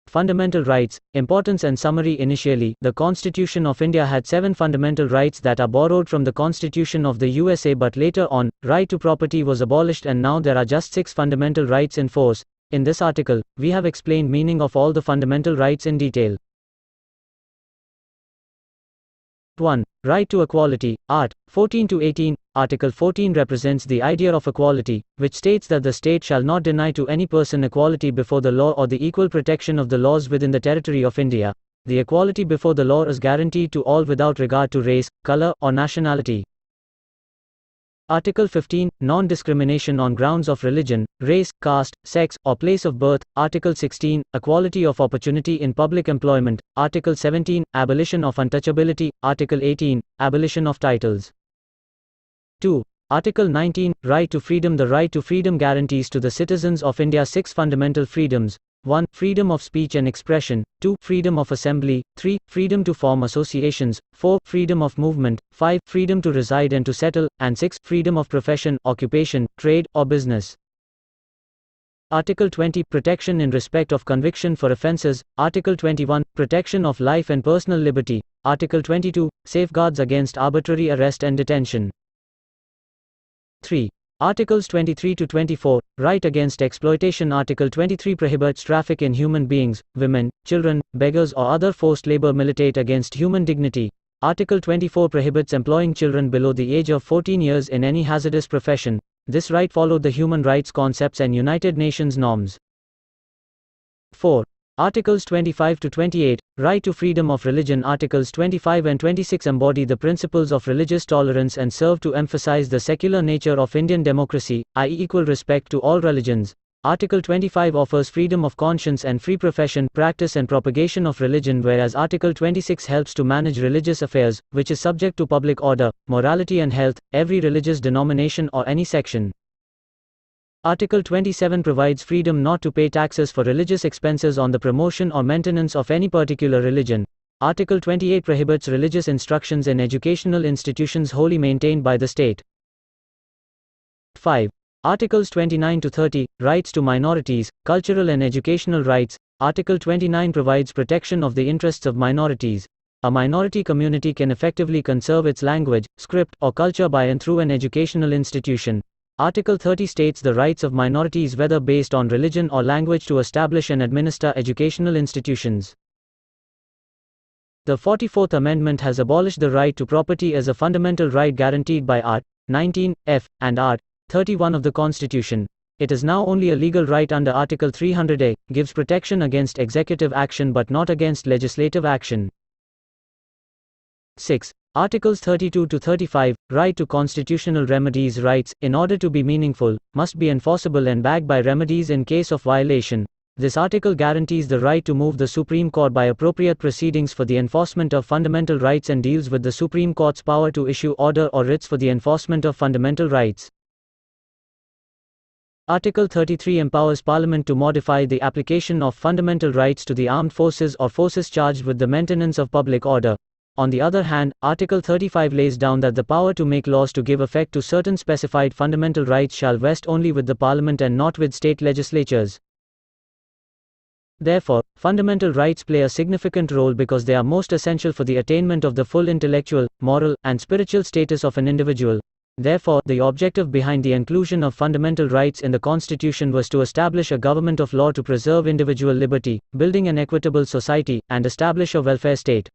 Fundamental rights, importance and summary. Initially, the Constitution of India had 7 fundamental rights that are borrowed from the Constitution of the USA, but later on, right to property was abolished and now there are just 6 fundamental rights in force. In this article, we have explained meaning of all the fundamental rights in detail. 1. Right to equality. Art. 14 to 18. Article 14 represents the idea of equality, which states that the state shall not deny to any person equality before the law or the equal protection of the laws within the territory of India. The equality before the law is guaranteed to all without regard to race, color, or nationality. Article 15. Non-discrimination on grounds of religion, race, caste, sex, or place of birth. Article 16. Equality of opportunity in public employment. Article 17. Abolition of untouchability. Article 18. Abolition of titles. 2. Article 19. Right to freedom. The right to freedom guarantees to the citizens of India 6 fundamental freedoms. 1. Freedom of speech and expression. 2. Freedom of assembly. 3. Freedom to form associations. 4. Freedom of movement. 5. Freedom to reside and to settle. And 6. Freedom of profession, occupation, trade, or business. Article 20. Protection in respect of conviction for offences. Article 21. Protection of life and personal liberty. Article 22. Safeguards against arbitrary arrest and detention. 3. Articles 23 to 24. Right against exploitation. Article 23 prohibits traffic in human beings, women, children, beggars or other forced labor. Militate against human dignity. Article 24 prohibits employing children below the age of 14 years in any hazardous profession. This right followed the human rights concepts and United Nations norms. 4. Articles 25 to 28. Right to freedom of religion. Articles 25 and 26 embody the principles of religious tolerance and serve to emphasize the secular nature of Indian democracy, i.e. equal respect to all religions. Article 25 offers freedom of conscience and free profession, practice and propagation of religion, whereas Article 26 helps to manage religious affairs, which is subject to public order, morality and health, every religious denomination or any section. Article 27 provides freedom not to pay taxes for religious expenses on the promotion or maintenance of any particular religion. Article 28 prohibits religious instructions in educational institutions wholly maintained by the state. 5. Articles 29 to 30. Rights to minorities, cultural and educational rights. Article 29 provides protection of the interests of minorities. A minority community can effectively conserve its language, script, or culture by and through an educational institution. Article 30 states the rights of minorities, whether based on religion or language, to establish and administer educational institutions. The 44th Amendment has abolished the right to property as a fundamental right guaranteed by Art. 19, F, and Art. 31 of the Constitution. It is now only a legal right under Article 300A, gives protection against executive action but not against legislative action. 6. Articles 32 to 35. Right to constitutional remedies. Rights, in order to be meaningful, must be enforceable and backed by remedies in case of violation. This article guarantees the right to move the Supreme Court by appropriate proceedings for the enforcement of fundamental rights and deals with the Supreme Court's power to issue order or writs for the enforcement of fundamental rights. Article 33 empowers Parliament to modify the application of fundamental rights to the armed forces or forces charged with the maintenance of public order. On the other hand, Article 35 lays down that the power to make laws to give effect to certain specified fundamental rights shall vest only with the Parliament and not with state legislatures. Therefore, fundamental rights play a significant role because they are most essential for the attainment of the full intellectual, moral, and spiritual status of an individual. Therefore, the objective behind the inclusion of fundamental rights in the Constitution was to establish a government of law to preserve individual liberty, building an equitable society, and establish a welfare state.